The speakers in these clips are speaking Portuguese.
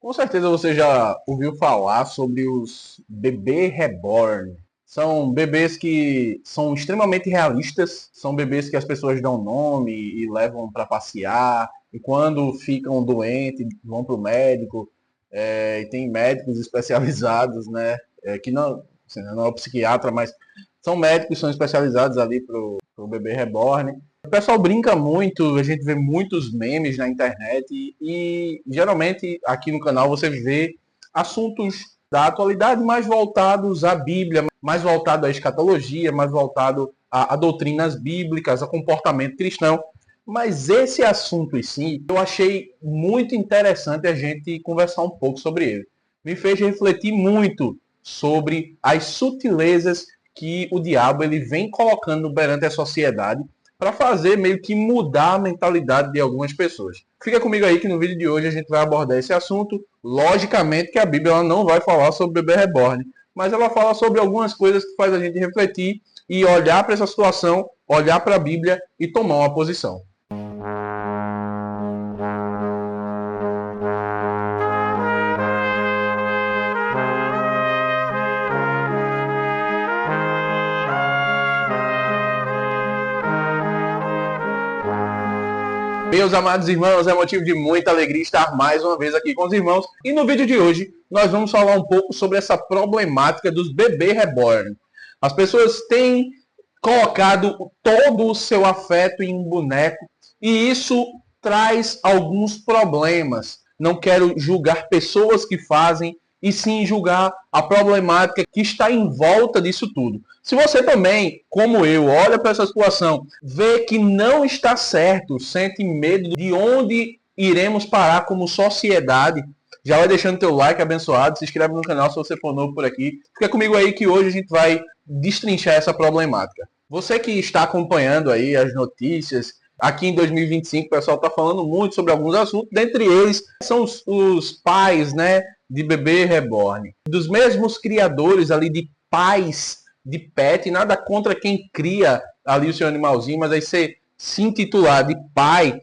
Com certeza você já ouviu falar sobre os bebê reborn. São bebês que são extremamente realistas, são bebês que as pessoas dão nome e levam para passear, e quando ficam doentes vão para o médico, e tem médicos especializados, né, que não, assim, não é o psiquiatra, mas são médicos que são especializados ali para o bebê reborn. O pessoal brinca muito, a gente vê muitos memes na internet e geralmente aqui no canal você vê assuntos da atualidade mais voltados à Bíblia, mais voltado à escatologia, mais voltado a doutrinas bíblicas, a comportamento cristão. Mas esse assunto em si, eu achei muito interessante a gente conversar um pouco sobre ele. Me fez refletir muito sobre as sutilezas que o diabo ele vem colocando perante a sociedade para fazer meio que mudar a mentalidade de algumas pessoas. Fica comigo aí que no vídeo de hoje a gente vai abordar esse assunto. Logicamente que a Bíblia ela não vai falar sobre bebê reborn, mas ela fala sobre algumas coisas que faz a gente refletir e olhar para essa situação, olhar para a Bíblia e tomar uma posição. Meus amados irmãos, é motivo de muita alegria estar mais uma vez aqui com os irmãos. E no vídeo de hoje, nós vamos falar um pouco sobre essa problemática dos bebês reborn. As pessoas têm colocado todo o seu afeto em um boneco e isso traz alguns problemas. Não quero julgar pessoas que fazem, e sim julgar a problemática que está em volta disso tudo. Se você também, como eu, olha para essa situação, vê que não está certo, sente medo de onde iremos parar como sociedade, já vai deixando teu like abençoado, se inscreve no canal se você for novo por aqui. Fica comigo aí que hoje a gente vai destrinchar essa problemática. Você que está acompanhando aí as notícias, aqui em 2025 o pessoal está falando muito sobre alguns assuntos, dentre eles são os pais, né, de bebê reborn. Dos mesmos criadores ali de pais de pet, nada contra quem cria ali o seu animalzinho, mas aí você se intitular de pai,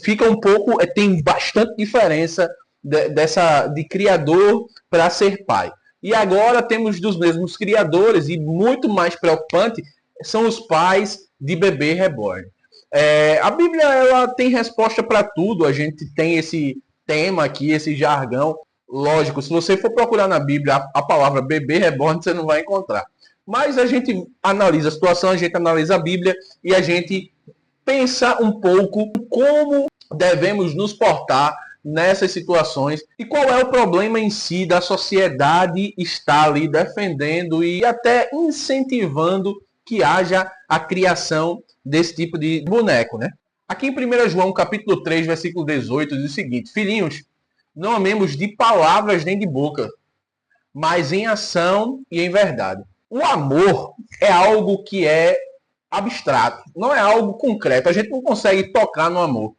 fica um pouco, tem bastante diferença de criador para ser pai. E agora temos dos mesmos criadores, e muito mais preocupante, são os pais de bebê reborn. A Bíblia ela tem resposta para tudo, a gente tem esse tema aqui, esse jargão. Lógico, se você for procurar na Bíblia a palavra bebê reborn, você não vai encontrar. Mas a gente analisa a situação, a gente analisa a Bíblia e a gente pensa um pouco como devemos nos portar nessas situações e qual é o problema em si da sociedade estar ali defendendo e até incentivando que haja a criação desse tipo de boneco, né? Aqui em 1 João capítulo 3, versículo 18, diz o seguinte: filhinhos, não amemos de palavras nem de boca, mas em ação e em verdade. O amor é algo que é abstrato, não é algo concreto. A gente não consegue tocar no amor.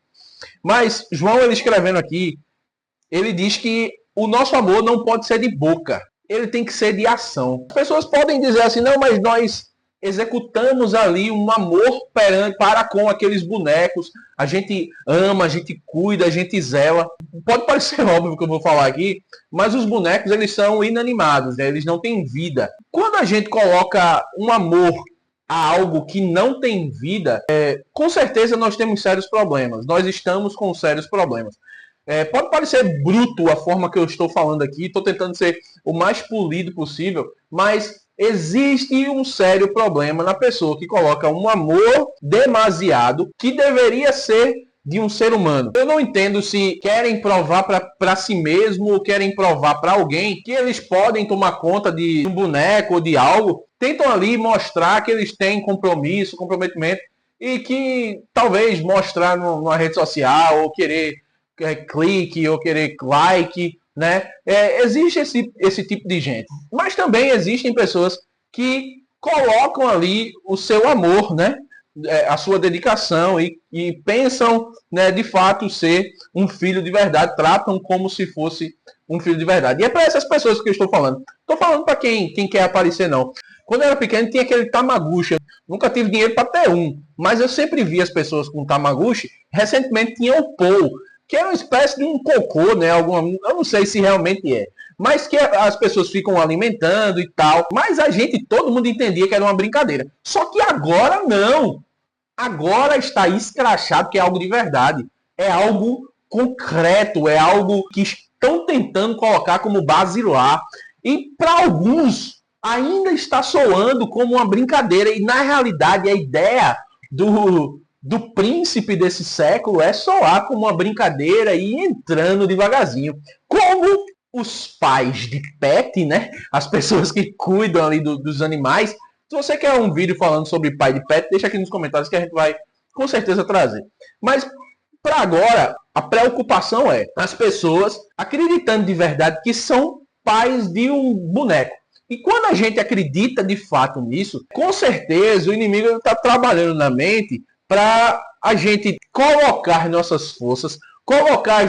Mas João, ele escrevendo aqui, ele diz que o nosso amor não pode ser de boca, ele tem que ser de ação. As pessoas podem dizer assim, não, mas nós executamos ali um amor para com aqueles bonecos, a gente ama, a gente cuida, a gente zela. Pode parecer óbvio que eu vou falar aqui, mas os bonecos eles são inanimados, né? Eles não têm vida. Quando a gente coloca um amor a algo que não tem vida, com certeza nós temos sérios problemas, nós estamos com sérios problemas. Pode parecer bruto a forma que eu estou falando aqui, estou tentando ser o mais polido possível, mas existe um sério problema na pessoa que coloca um amor demasiado que deveria ser de um ser humano. Eu não entendo se querem provar para si mesmo ou querem provar para alguém que eles podem tomar conta de um boneco ou de algo. Tentam ali mostrar que eles têm compromisso, comprometimento e que talvez mostrar numa rede social ou querer clique ou querer like, né? Existe esse tipo de gente. Mas também existem pessoas que colocam ali o seu amor, né? A sua dedicação e pensam, né, de fato ser um filho de verdade, tratam como se fosse um filho de verdade. E é para essas pessoas que eu estou falando. Estou falando para quem quer aparecer, não. Quando eu era pequeno tinha aquele Tamagotchi. Nunca tive dinheiro para ter um, mas eu sempre vi as pessoas com Tamagotchi. Recentemente tinha o Paul, que é uma espécie de um cocô, né? Eu não sei se realmente é, mas que as pessoas ficam alimentando e tal. Mas a gente, todo mundo entendia que era uma brincadeira. Só que agora não. Agora está escrachado que é algo de verdade. É algo concreto, é algo que estão tentando colocar como basilar. E para alguns ainda está soando como uma brincadeira. E na realidade a ideia do príncipe desse século é soar como uma brincadeira e entrando devagarzinho. Como os pais de pet, né? As pessoas que cuidam ali dos animais. Se você quer um vídeo falando sobre pai de pet, deixa aqui nos comentários que a gente vai com certeza trazer. Mas para agora, a preocupação é as pessoas acreditando de verdade que são pais de um boneco. E quando a gente acredita de fato nisso, com certeza o inimigo está trabalhando na mente para a gente colocar nossas forças, colocar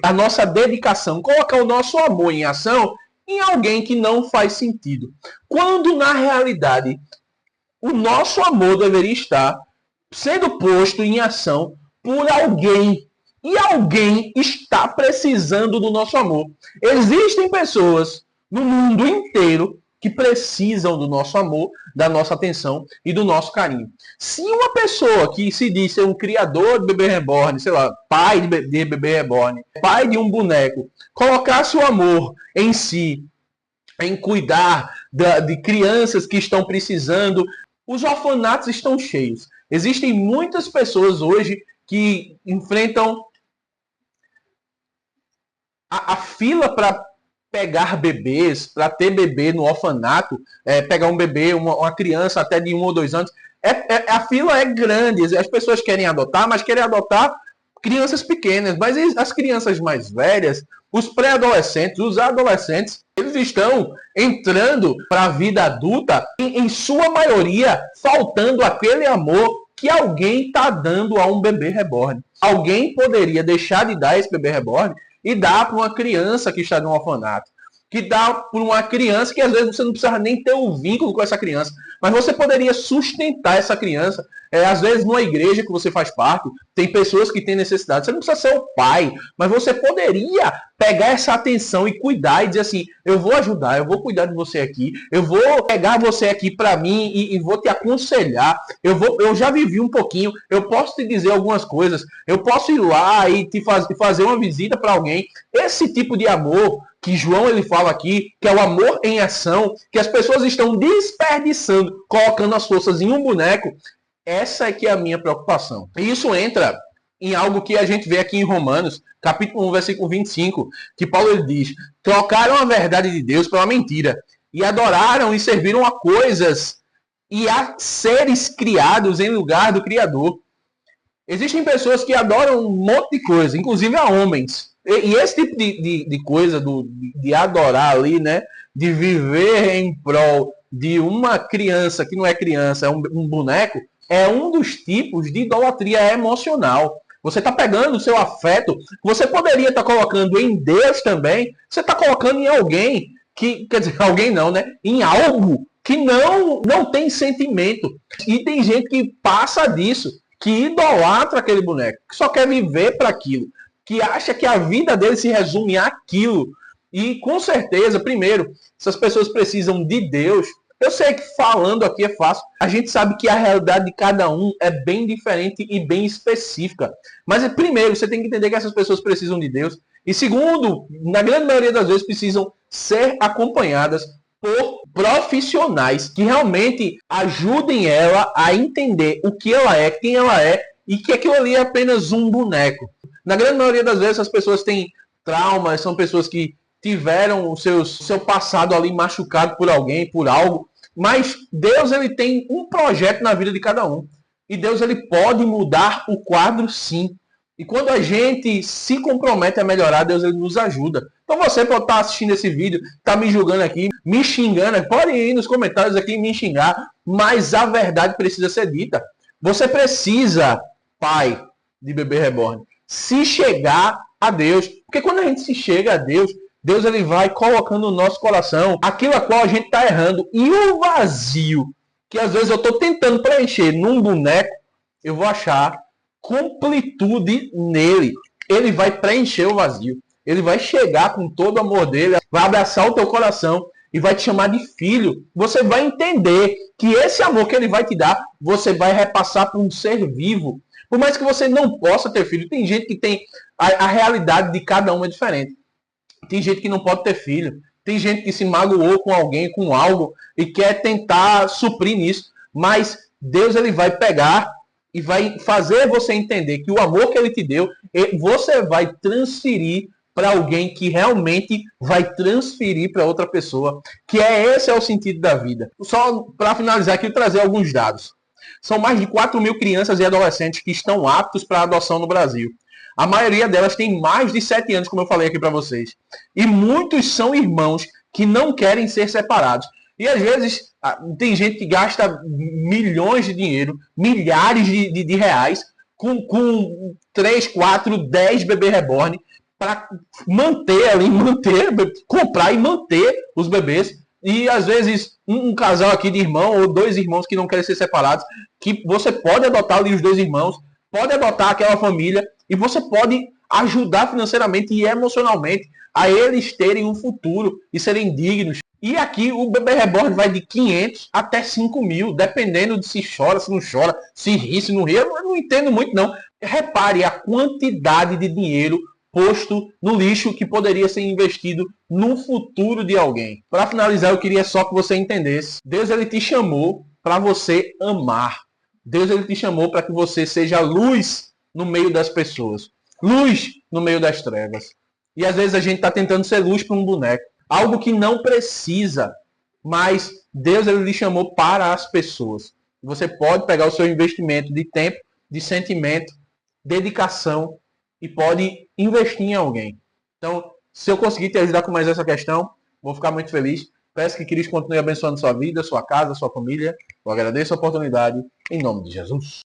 a nossa dedicação, colocar o nosso amor em ação em alguém que não faz sentido. Quando, na realidade, o nosso amor deveria estar sendo posto em ação por alguém. E alguém está precisando do nosso amor. Existem pessoas no mundo inteiro que precisam do nosso amor, da nossa atenção e do nosso carinho. Se uma pessoa que se diz ser um criador de bebê reborn, sei lá, pai de bebê reborn, pai de um boneco, colocasse o amor em si, em cuidar de crianças que estão precisando, os orfanatos estão cheios. Existem muitas pessoas hoje que enfrentam a fila para pegar bebês, para ter bebê no orfanato, pegar um bebê, uma criança até de 1 ou 2 anos. A fila é grande, as pessoas querem adotar, mas querem adotar crianças pequenas. Mas as crianças mais velhas, os pré-adolescentes, os adolescentes, eles estão entrando para a vida adulta, em sua maioria, faltando aquele amor que alguém está dando a um bebê reborn. Alguém poderia deixar de dar esse bebê reborn e dar para uma criança que está no orfanato. Que dá para uma criança que às vezes você não precisa nem ter um vínculo com essa criança. Mas você poderia sustentar essa criança. Às vezes, numa igreja que você faz parte, tem pessoas que têm necessidade. Você não precisa ser o pai, mas você poderia pegar essa atenção e cuidar e dizer assim: eu vou ajudar, eu vou cuidar de você aqui, eu vou pegar você aqui para mim e vou te aconselhar. Eu já vivi um pouquinho, eu posso te dizer algumas coisas, eu posso ir lá e fazer uma visita para alguém. Esse tipo de amor que João ele fala aqui, que é o amor em ação, que as pessoas estão desperdiçando, colocando as forças em um boneco, essa é que é a minha preocupação. E isso entra em algo que a gente vê aqui em Romanos, capítulo 1, versículo 25, que Paulo ele diz: trocaram a verdade de Deus pela mentira, e adoraram e serviram a coisas e a seres criados em lugar do Criador. Existem pessoas que adoram um monte de coisa, inclusive a homens. E esse tipo de coisa, de adorar ali, né? De viver em prol de uma criança que não é criança, é um boneco, é um dos tipos de idolatria emocional. Você está pegando o seu afeto, você poderia estar colocando em Deus também, você está colocando em alguém que, quer dizer, alguém não, né? Em algo que não tem sentimento. E tem gente que passa disso, que idolatra aquele boneco, que só quer viver para aquilo, que acha que a vida dele se resume àquilo. E com certeza, primeiro, essas pessoas precisam de Deus. Eu sei que falando aqui é fácil. A gente sabe que a realidade de cada um é bem diferente e bem específica. Mas primeiro, você tem que entender que essas pessoas precisam de Deus. E segundo, na grande maioria das vezes, precisam ser acompanhadas por profissionais que realmente ajudem ela a entender o que ela é, quem ela é, e que aquilo ali é apenas um boneco. Na grande maioria das vezes, as pessoas têm traumas, são pessoas que tiveram o seu passado ali machucado por alguém, por algo. Mas Deus ele tem um projeto na vida de cada um. E Deus ele pode mudar o quadro sim. E quando a gente se compromete a melhorar, Deus ele nos ajuda. Então você pode estar assistindo esse vídeo, estar me julgando aqui, me xingando, pode ir nos comentários aqui me xingar, mas a verdade precisa ser dita. Você precisa, pai de bebê reborn, se chegar a Deus. Porque quando a gente se chega a Deus, Deus ele vai colocando no nosso coração aquilo a qual a gente está errando. E o vazio que às vezes eu estou tentando preencher num boneco, eu vou achar completude nele. ele vai preencher o vazio. Ele vai chegar com todo o amor dele, vai abraçar o teu coração e vai te chamar de filho. Você vai entender que esse amor que ele vai te dar, você vai repassar para um ser vivo. Por mais que você não possa ter filho, tem gente que tem... A realidade de cada um é diferente. Tem gente que não pode ter filho. Tem gente que se magoou com alguém, com algo, e quer tentar suprir nisso. Mas Deus, ele vai pegar e vai fazer você entender que o amor que ele te deu, você vai transferir para alguém que realmente vai transferir para outra pessoa. Que esse é o sentido da vida. Só para finalizar aqui, eu trazer alguns dados. São mais de 4 mil crianças e adolescentes que estão aptos para adoção no Brasil. A maioria delas tem mais de 7 anos, como eu falei aqui para vocês. E muitos são irmãos que não querem ser separados. E às vezes tem gente que gasta milhões de dinheiro, milhares de reais, com 3, 4, 10 bebê reborn, para comprar e manter os bebês. E às vezes um casal aqui de irmão, ou 2 irmãos que não querem ser separados, que você pode adotar ali os 2 irmãos, pode adotar aquela família, e você pode ajudar financeiramente e emocionalmente a eles terem um futuro e serem dignos. E aqui o bebê reborn vai de 500 até 5 mil, dependendo de se chora, se não chora, se ri, se não ri. Eu não entendo muito, não. Repare a quantidade de dinheiro posto no lixo que poderia ser investido no futuro de alguém. Para finalizar, eu queria só que você entendesse. Deus, ele te chamou para você amar. Deus, ele te chamou para que você seja luz no meio das pessoas. Luz no meio das trevas. E às vezes a gente está tentando ser luz para um boneco. Algo que não precisa. Mas Deus, ele lhe chamou para as pessoas. Você pode pegar o seu investimento de tempo, de sentimento, dedicação e pode investir em alguém. Então, se eu conseguir te ajudar com mais essa questão, vou ficar muito feliz. Peço que Cristo continue abençoando sua vida, sua casa, sua família. Eu agradeço a oportunidade. Em nome de Jesus.